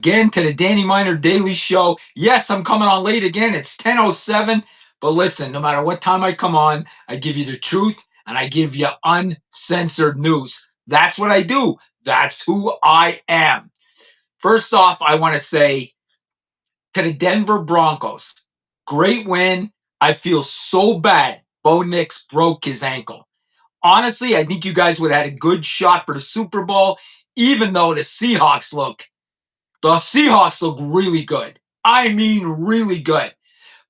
Again to the Danny Miner Daily Show. Yes, I'm coming on late again. It's 10:07. But listen, no matter what time I come on, I give you the truth and I give you uncensored news. That's what I do. That's who I am. First off, I want to say to the Denver Broncos, great win. I feel so bad. Bo Nix broke his ankle. Honestly, I think you guys would have had a good shot for the Super Bowl, even though the Seahawks look really good. I mean, really good.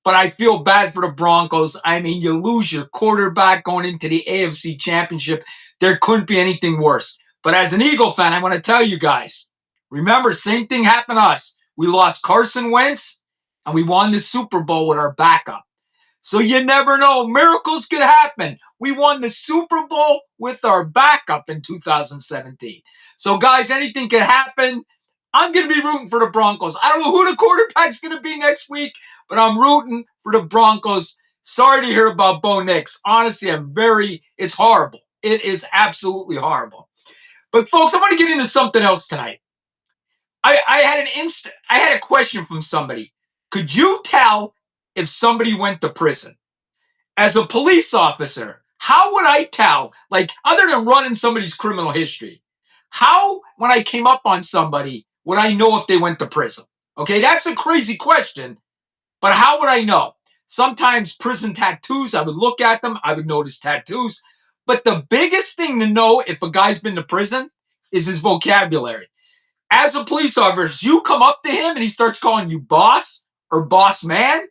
But I feel bad for the Broncos. I mean, you lose your quarterback going into the AFC Championship. There couldn't be anything worse. But as an Eagle fan, I want to tell you guys, remember, same thing happened to us. We lost Carson Wentz, and we won the Super Bowl with our backup. So you never know. Miracles could happen. We won the Super Bowl with our backup in 2017. So, guys, anything could happen. I'm going to be rooting for the Broncos. I don't know who the quarterback's going to be next week, but I'm rooting for the Broncos. Sorry to hear about Bo Nix. Honestly, it's horrible. It is absolutely horrible. But, folks, I want to get into something else tonight. I had a question from somebody. Could you tell if somebody went to prison? As a police officer, how would I tell, like, other than running somebody's criminal history, how, when I came up on somebody, would I know if they went to prison? Okay, that's a crazy question, but how would I know? Sometimes prison tattoos, I would look at them, I would notice tattoos. But the biggest thing to know if a guy's been to prison is his vocabulary. As a police officer, you come up to him and he starts calling you boss or boss man,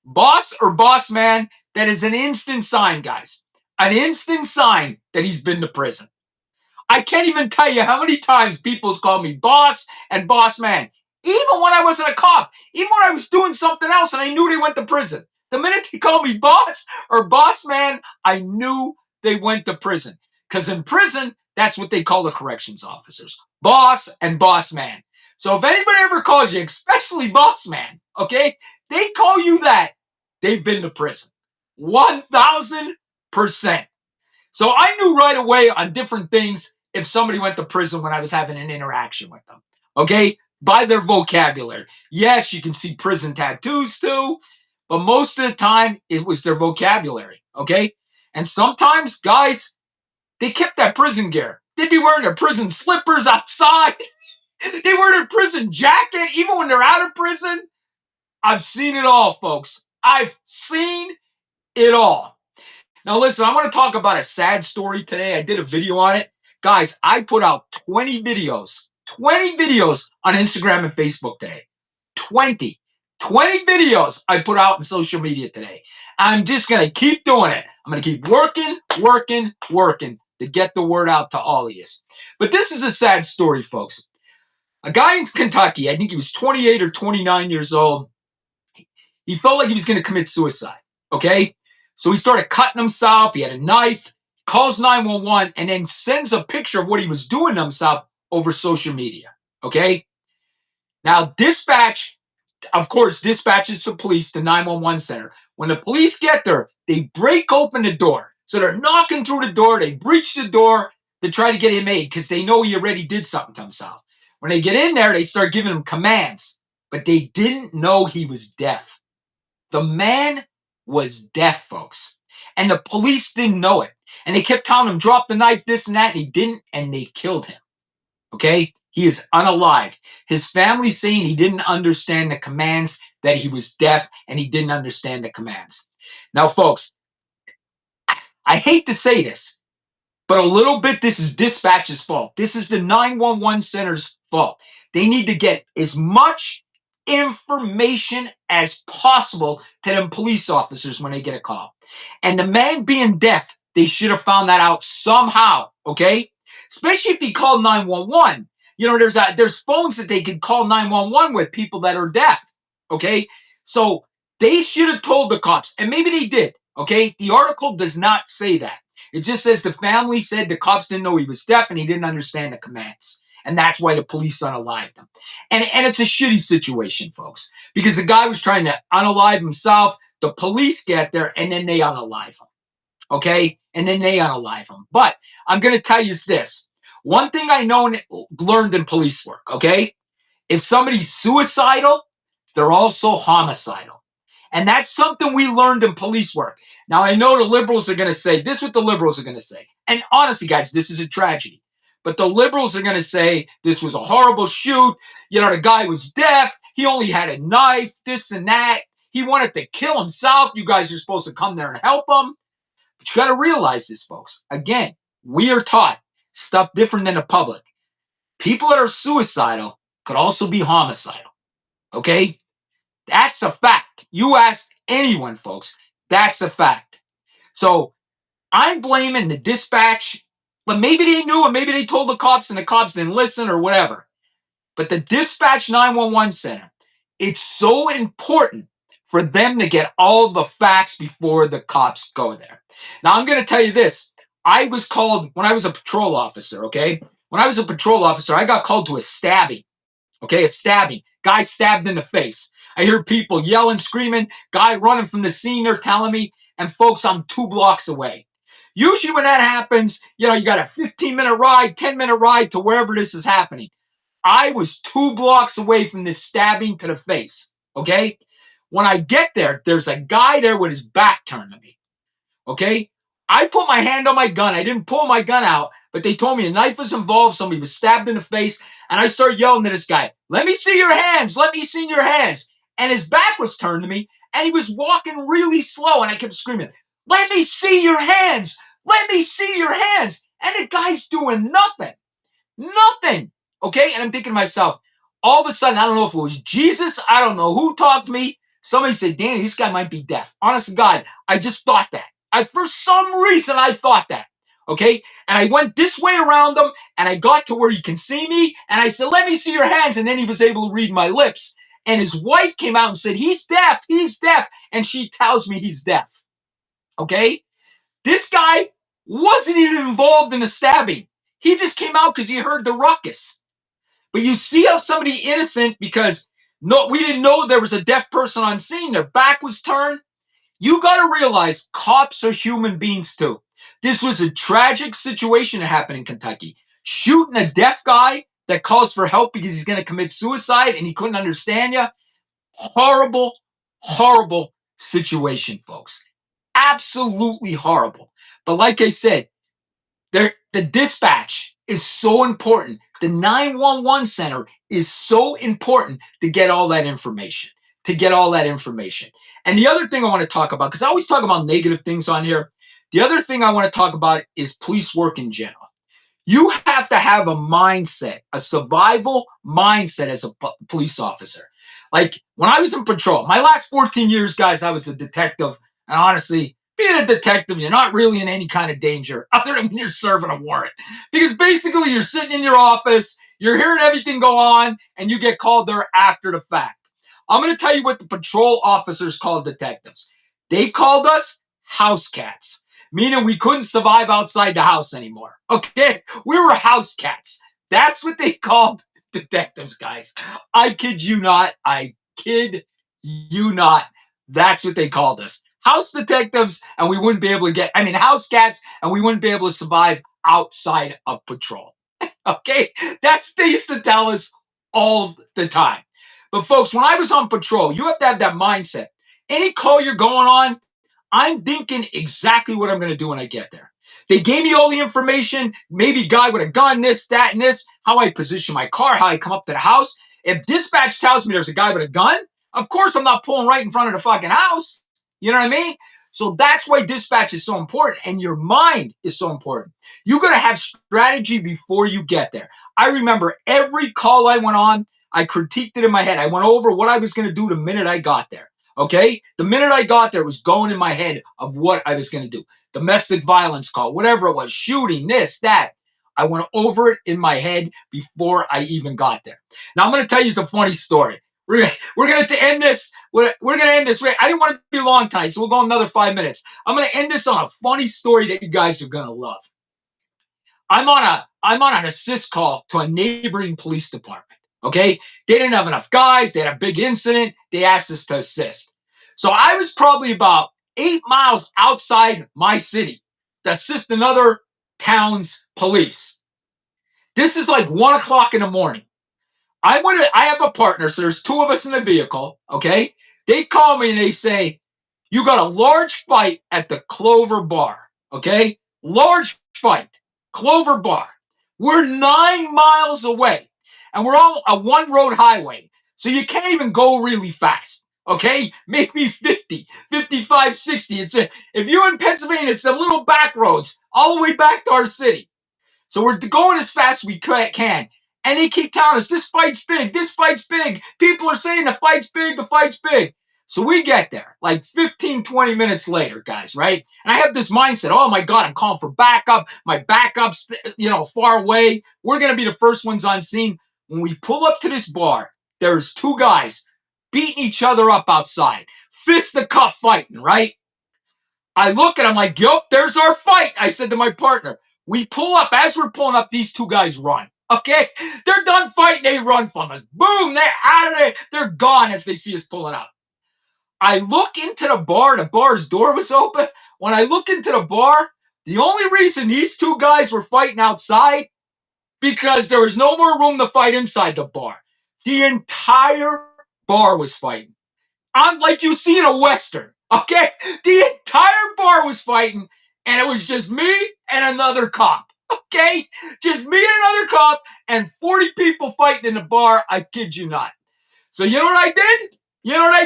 that is an instant sign, guys. An instant sign that he's been to prison. I can't even tell you how many times people's called me boss and boss man. Even when I wasn't a cop, even when I was doing something else and I knew they went to prison. The minute they called me boss or boss man, I knew they went to prison. Because in prison, that's what they call the corrections officers. Boss and boss man. So if anybody ever calls you, especially boss man, okay, they call you that, they've been to prison. 1,000%. So I knew right away on different things if somebody went to prison when I was having an interaction with them. Okay? By their vocabulary. Yes, you can see prison tattoos too, but most of the time it was their vocabulary. Okay? And sometimes, guys, they kept that prison gear. They'd be wearing their prison slippers outside. They wear their prison jacket even when they're out of prison. I've seen it all, folks. I've seen it all. Now, listen, I want to talk about a sad story today. I did a video on it. Guys, I put out 20 videos on Instagram and Facebook today. 20 videos I put out on social media today. I'm just going to keep doing it. I'm going to keep working to get the word out to all of you. But this is a sad story, folks. A guy in Kentucky, I think he was 28 or 29 years old. He felt like he was going to commit suicide. Okay? So he started cutting himself. He had a knife, calls 911, and then sends a picture of what he was doing to himself over social media. Okay? Now, dispatches the police to 911 center. When the police get there, they break open the door. So they're knocking through the door. They breach the door to try to get him aid because they know he already did something to himself. When they get in there, they start giving him commands, but they didn't know he was deaf. The man was deaf, folks. And the police didn't know it. And they kept telling him, drop the knife, this and that, and he didn't, and they killed him. Okay? He is unalived. His family saying he didn't understand the commands, that he was deaf, and he didn't understand the commands. Now, folks, I hate to say this, but a little bit this is dispatch's fault. This is the 911 center's fault. They need to get as much information as possible to them police officers when they get a call. And the man being deaf, they should have found that out somehow, okay? Especially if he called 911. You know, there's phones that they could call 911 with people that are deaf, okay? So they should have told the cops, and maybe they did, okay? The article does not say that. It just says the family said the cops didn't know he was deaf and he didn't understand the commands. And that's why the police unalived him. And it's a shitty situation, folks, because the guy was trying to unalive himself. The police get there and then they unalive him. Okay? And then they unalive him. But I'm going to tell you this. One thing I learned in police work, okay, If somebody's suicidal, they're also homicidal. And that's something we learned in police work. Now, I know the liberals are going to say, this is what the liberals are going to say. And honestly, guys, this is a tragedy. But the liberals are going to say this was a horrible shoot. You know, the guy was deaf. He only had a knife, this and that. He wanted to kill himself. You guys are supposed to come there and help him. But you got to realize this, folks. Again, we are taught stuff different than the public. People that are suicidal could also be homicidal. Okay? That's a fact. You ask anyone, folks. That's a fact. So I'm blaming the dispatch, but maybe they knew and maybe they told the cops and the cops didn't listen or whatever. But the dispatch 911 center, it's so important for them to get all the facts before the cops go there. Now, I'm going to tell you this. I was called when I was a patrol officer, okay? When I was a patrol officer, I got called to a stabbing, okay? A stabbing. Guy stabbed in the face. I hear people yelling, screaming, guy running from the scene, they're telling me, and folks, I'm 2 blocks away. Usually when that happens, you know, you got a 15-minute ride, 10-minute ride to wherever this is happening. I was 2 blocks away from this stabbing to the face, okay? When I get there, there's a guy there with his back turned to me, okay? I put my hand on my gun. I didn't pull my gun out, but they told me a knife was involved. Somebody was stabbed in the face, and I started yelling to this guy, let me see your hands. Let me see your hands. And his back was turned to me, and he was walking really slow, and I kept screaming, let me see your hands. Let me see your hands. And the guy's doing nothing. Nothing. Okay. And I'm thinking to myself, all of a sudden, I don't know if it was Jesus. I don't know who talked to me. Somebody said, Danny, this guy might be deaf. Honest to God, I just thought that. For some reason, I thought that. Okay. And I went this way around him and I got to where you can see me. And I said, let me see your hands. And then he was able to read my lips. And his wife came out and said, he's deaf. He's deaf. And she tells me he's deaf. Okay. This guy wasn't even involved in the stabbing. He just came out because he heard the ruckus. But you see how somebody innocent, because no, we didn't know there was a deaf person on scene, their back was turned. You got to realize cops are human beings too. This was a tragic situation that happened in Kentucky. Shooting a deaf guy that calls for help because he's going to commit suicide and he couldn't understand you. Horrible, horrible situation, folks. Absolutely horrible. But like I said, the dispatch is so important. The 911 center is so important to get all that information. And the other thing I want to talk about, because I always talk about negative things on here. The other thing I want to talk about is police work in general. You have to have a mindset, a survival mindset as a police officer. Like when I was in patrol, my last 14 years, guys, I was a detective. And honestly, being a detective, you're not really in any kind of danger other than when you're serving a warrant. Because basically you're sitting in your office, you're hearing everything go on, and you get called there after the fact. I'm going to tell you what the patrol officers called detectives. They called us house cats, meaning we couldn't survive outside the house anymore. Okay? We were house cats. That's what they called detectives, guys. I kid you not. I kid you not. That's what they called us. House detectives, and we wouldn't be able to house cats, and we wouldn't be able to survive outside of patrol. Okay? That's what they used to tell us all the time. But folks, when I was on patrol, you have to have that mindset. Any call you're going on, I'm thinking exactly what I'm going to do when I get there. They gave me all the information, maybe guy with a gun, this, that, and this, how I position my car, how I come up to the house. If dispatch tells me there's a guy with a gun, of course I'm not pulling right in front of the fucking house. You know what I mean? So that's why dispatch is so important, and your mind is so important. You got to have strategy before you get there. I remember every call I went on, I critiqued it in my head. I went over what I was going to do the minute I got there. Okay? The minute I got there, it was going in my head of what I was going to do. Domestic violence call, whatever it was, shooting, this, that. I went over it in my head before I even got there. Now, I'm going to tell you some funny story. We're going to end this. We're going to end this. I didn't want to be long tonight, so we'll go another 5 minutes. I'm going to end this on a funny story that you guys are going to love. I'm on an assist call to a neighboring police department. Okay, they didn't have enough guys. They had a big incident. They asked us to assist. So I was probably about 8 miles outside my city to assist another town's police. This is like 1 o'clock in the morning. I have a partner, so there's two of us in the vehicle, okay? They call me and they say, you got a large fight at the Clover Bar, okay? Large fight, Clover Bar. We're 9 miles away, and we're on a one road highway, so you can't even go really fast, okay? Maybe 50, 55, 60. If you're in Pennsylvania, it's the little back roads all the way back to our city. So we're going as fast as we can. And they keep telling us, this fight's big, this fight's big. People are saying the fight's big, the fight's big. So we get there like 15, 20 minutes later, guys, right? And I have this mindset, oh my God, I'm calling for backup. My backup's, far away. We're going to be the first ones on scene. When we pull up to this bar, there's two guys beating each other up outside. Fisticuff fighting, right? I look and I'm like, yup, there's our fight. I said to my partner, we pull up. As we're pulling up, these two guys run. Okay? They're done fighting. They run from us. Boom, they're out of there. They're gone as they see us pulling up. I look into the bar. The bar's door was open. When I look into the bar, the only reason these two guys were fighting outside, because there was no more room to fight inside the bar. The entire bar was fighting. I'm like you see in a Western. Okay? The entire bar was fighting, and it was just me and another cop. Okay? Just me and another cop, and 40 people fighting in the bar. I kid you not. So you know what I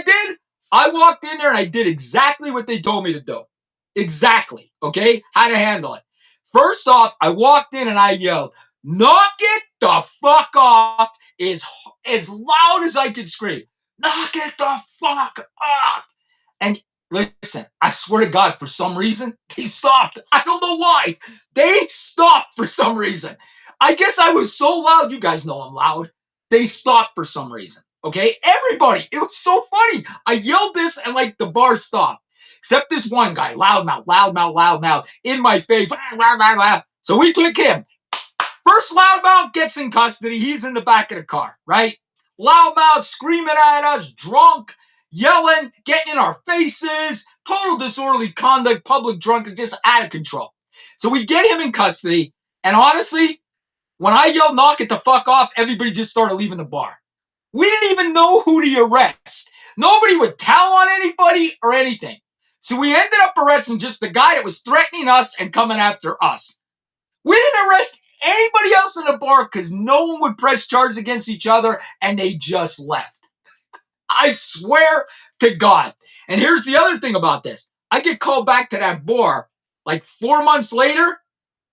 did? I walked in there and I did exactly what they told me to do. Exactly. Okay? How to handle it. First off, I walked in and I yelled, knock it the fuck off as loud as I could scream. Knock it the fuck off. And listen, I swear to God, for some reason, they stopped. I don't know why. They stopped for some reason. I guess I was so loud. You guys know I'm loud. They stopped for some reason. Okay? Everybody. It was so funny. I yelled this and like the bar stopped. Except this one guy, loudmouth, in my face. So we took him. First loudmouth gets in custody. He's in the back of the car, right? Loudmouth screaming at us, drunk, yelling, getting in our faces, total disorderly conduct, public drunk, just out of control. So we get him in custody, and honestly, when I yelled knock it the fuck off, everybody just started leaving the bar. We didn't even know who to arrest. Nobody would tell on anybody or anything. So we ended up arresting just the guy that was threatening us and coming after us. We didn't arrest anybody else in the bar because no one would press charges against each other, and they just left. I swear to God. And here's the other thing about this. I get called back to that bar like 4 months later.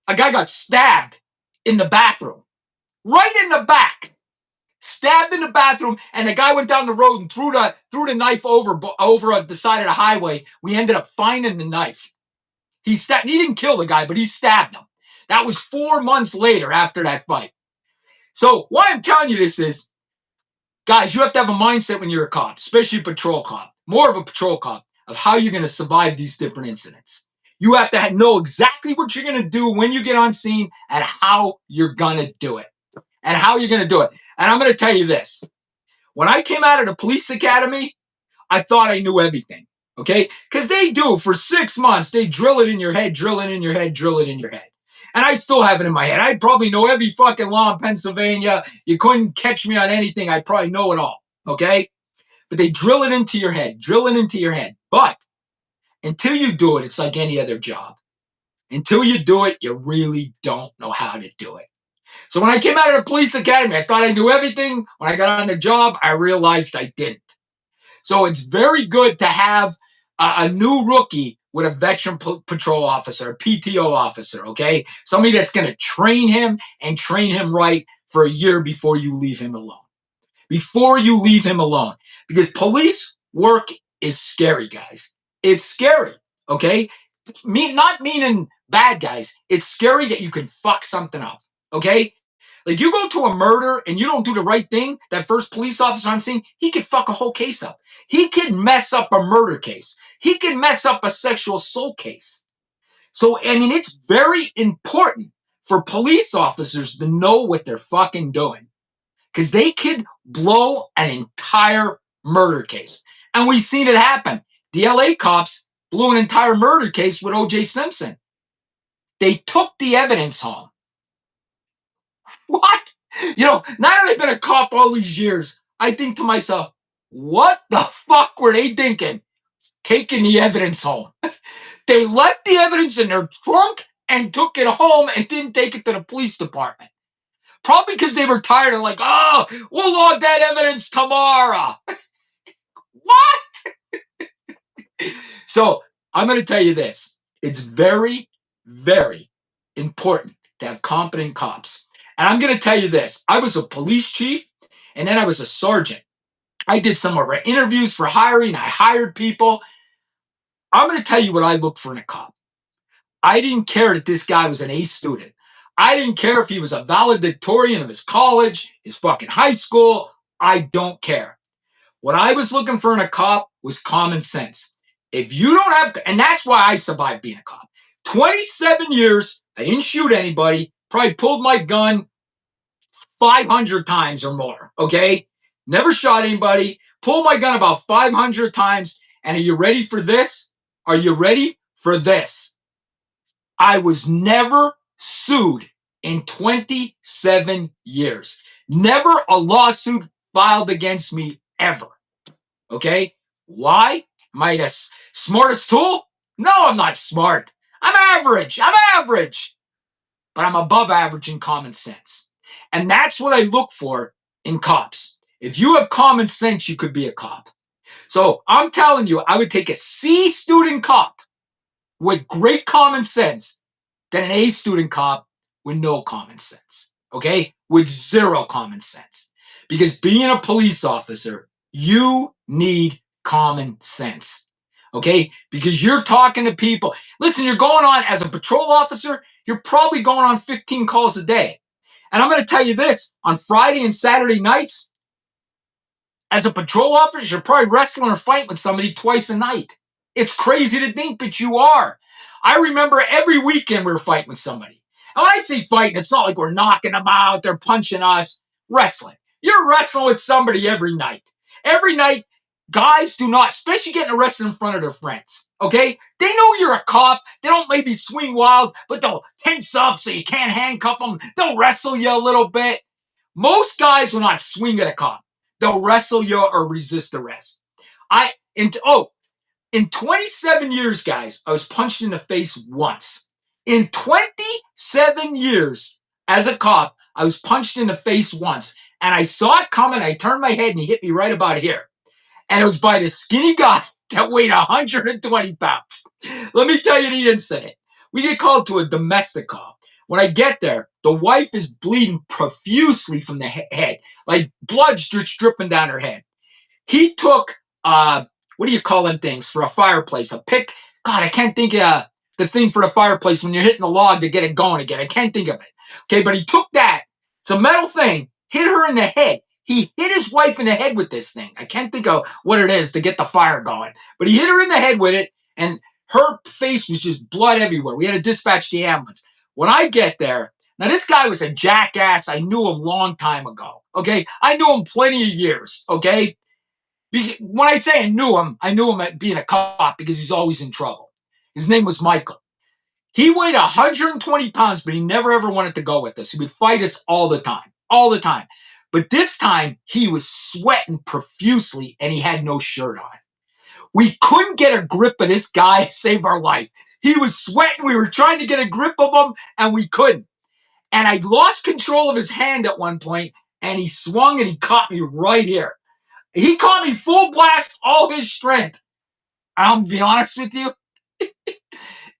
A guy got stabbed in the bathroom. Right in the back. Stabbed in the bathroom, and the guy went down the road and threw the knife over the side of the highway. We ended up finding the knife. He didn't kill the guy, but he stabbed him. That was 4 months later after that fight. So why I'm telling you this is, guys, you have to have a mindset when you're a cop, especially a patrol cop, more of a patrol cop, of how you're going to survive these different incidents. You have to know exactly what you're going to do when you get on scene and how you're going to do it. And I'm going to tell you this. When I came out of the police academy, I thought I knew everything. Okay? Because they do. For 6 months, they drill it in your head, drill it in your head, drill it in your head. And I still have it in my head. I probably know every fucking law in Pennsylvania. You couldn't catch me on anything. I probably know it all. Okay? But they drill it into your head. But until you do it, it's like any other job. Until you do it, you really don't know how to do it. So when I came out of the police academy, I thought I knew everything. When I got on the job, I realized I didn't. So it's very good to have a new rookie with a veteran patrol officer, a PTO officer, okay? Somebody that's going to train him and train him right for a year before you leave him alone. Because police work is scary, guys. It's scary, okay? Not meaning bad guys. It's scary that you can fuck something up, okay? Like, you go to a murder and you don't do the right thing, that first police officer on scene, he could fuck a whole case up. He could mess up a murder case. He could mess up a sexual assault case. So, I mean, it's very important for police officers to know what they're fucking doing. Because they could blow an entire murder case. And we've seen it happen. The LA cops blew an entire murder case with O.J. Simpson. They took the evidence home. What? Now that I've been a cop all these years, I think to myself, what the fuck were they thinking? Taking the evidence home. They left the evidence in their trunk and took it home and didn't take it to the police department. Probably because they were tired of like, oh, we'll log that evidence tomorrow. What? So I'm going to tell you this. It's very, very important to have competent cops. And I'm going to tell you this. I was a police chief and then I was a sergeant. I did some of our interviews for hiring. I hired people. I'm going to tell you what I look for in a cop. I didn't care that this guy was an A student. I didn't care if he was a valedictorian of his college, his fucking high school. I don't care. What I was looking for in a cop was common sense. If you don't have, and that's why I survived being a cop. 27 years, I didn't shoot anybody, probably pulled my gun 500 times or more, okay? Never shot anybody, pulled my gun about 500 times. And are you ready for this? Are you ready for this? I was never sued in 27 years. Never a lawsuit filed against me ever. Okay? Why? Am I the smartest tool? No, I'm not smart. I'm average. I'm average. But I'm above average in common sense. And that's what I look for in cops. If you have common sense, you could be a cop. So I'm telling you, I would take a C student cop with great common sense than an A student cop with no common sense. Okay? With zero common sense. Because being a police officer, you need common sense. Okay? Because you're talking to people. Listen, you're going on as a patrol officer, you're probably going on 15 calls a day. And I'm going to tell you this, on Friday and Saturday nights, as a patrol officer, you're probably wrestling or fighting with somebody twice a night. It's crazy to think that you are. I remember every weekend we were fighting with somebody. And when I say fighting, it's not like we're knocking them out, they're punching us. Wrestling. You're wrestling with somebody every night. Every night, guys do not, especially getting arrested in front of their friends. Okay? They know you're a cop. They don't maybe swing wild, but they'll tense up so you can't handcuff them. They'll wrestle you a little bit. Most guys will not swing at a cop. They'll wrestle you or resist arrest. In 27 years, guys, I was punched in the face once. In 27 years as a cop, I was punched in the face once. And I saw it coming. I turned my head and he hit me right about here. And it was by this skinny guy that weighed 120 pounds. Let me tell you the incident. We get called to a domestic call. When I get there, the wife is bleeding profusely from the head, like blood's just dripping down her head. He took what do you call them things for a fireplace? A pick. God, I can't think of the thing for the fireplace when you're hitting the log to get it going again. I can't think of it. Okay, but he took that. It's a metal thing. Hit her in the head. He hit his wife in the head with this thing. I can't think of what it is to get the fire going. But he hit her in the head with it, and her face was just blood everywhere. We had to dispatch the ambulance. When I get there, now this guy was a jackass. I knew him a long time ago. Okay, I knew him plenty of years. Okay, when I say I knew him at being a cop because he's always in trouble. His name was Michael. He weighed 120 pounds, but he never ever wanted to go with us. He would fight us all the time. But this time he was sweating profusely and he had no shirt on. We couldn't get a grip of this guy to save our life. He was sweating. We were trying to get a grip of him and we couldn't. And I lost control of his hand at one point and he swung and he caught me right here. He caught me full blast, all his strength. I'll be honest with you.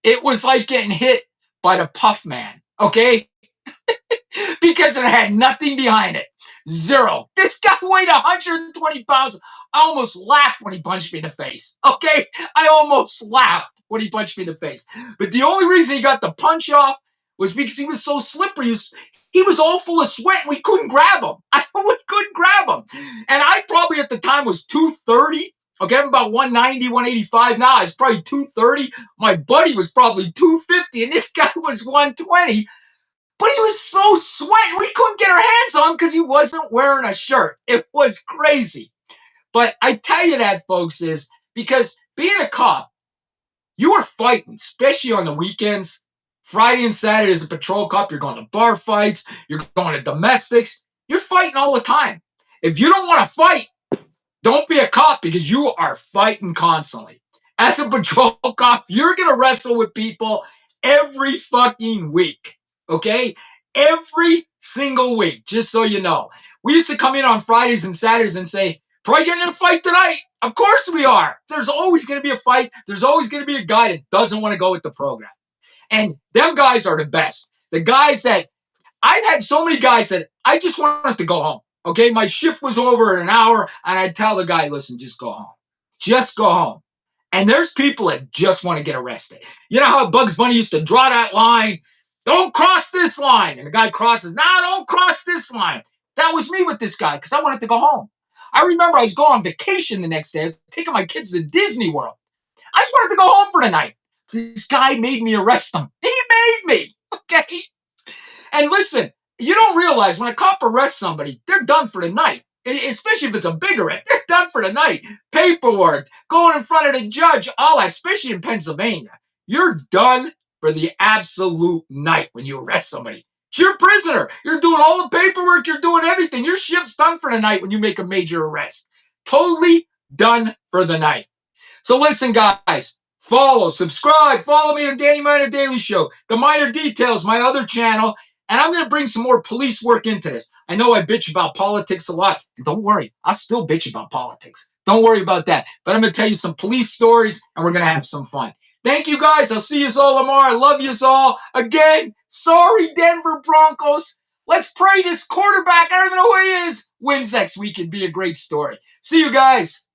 It was like getting hit by the Puff Man, okay? Because it had nothing behind it. Zero. This guy weighed 120 pounds. I almost laughed when he punched me in the face, okay? I almost laughed when he punched me in the face. But the only reason he got the punch off was because he was so slippery. He was all full of sweat and we couldn't grab him. We couldn't grab him. And I probably at the time was 230. Okay, I'm about 190, 185 now. I was probably 230. My buddy was probably 250, and this guy was 120. But he was so sweating, we couldn't get our hands on him because he wasn't wearing a shirt. It was crazy. But I tell you that, folks, is because being a cop, you are fighting, especially on the weekends. Friday and Saturday as a patrol cop, you're going to bar fights, you're going to domestics. You're fighting all the time. If you don't want to fight, don't be a cop because you are fighting constantly. As a patrol cop, you're going to wrestle with people every fucking week. Okay? Every single week, just so you know. We used to come in on Fridays and Saturdays and say, probably getting in a fight tonight. Of course we are. There's always going to be a fight. There's always going to be a guy that doesn't want to go with the program. And them guys are the best. The guys that I've had so many guys that I just wanted to go home. Okay, my shift was over in an hour, and I'd tell the guy, listen, just go home. Just go home. And there's people that just want to get arrested. You know how Bugs Bunny used to draw that line? Don't cross this line. And the guy crosses, nah, don't cross this line. That was me with this guy because I wanted to go home. I remember I was going on vacation the next day. I was taking my kids to Disney World. I just wanted to go home for the night. This guy made me arrest him. He made me. Okay. And listen, you don't realize when a cop arrests somebody, they're done for the night. Especially if it's a big arrest, they're done for the night. Paperwork, going in front of the judge, all that, especially in Pennsylvania. You're done for the absolute night when you arrest somebody. You're a prisoner. You're doing all the paperwork. You're doing everything. Your shift's done for the night when you make a major arrest. Totally done for the night. So listen, guys, subscribe, follow me on Danny Miner Daily Show, The Minor Details, my other channel, and I'm going to bring some more police work into this. I know I bitch about politics a lot. And don't worry, I still bitch about politics. Don't worry about that. But I'm going to tell you some police stories, and we're going to have some fun. Thank you, guys. I'll see you all tomorrow. I love you all. Again, sorry, Denver Broncos. Let's pray this quarterback, I don't even know who he is, wins next week. It'd be a great story. See you guys.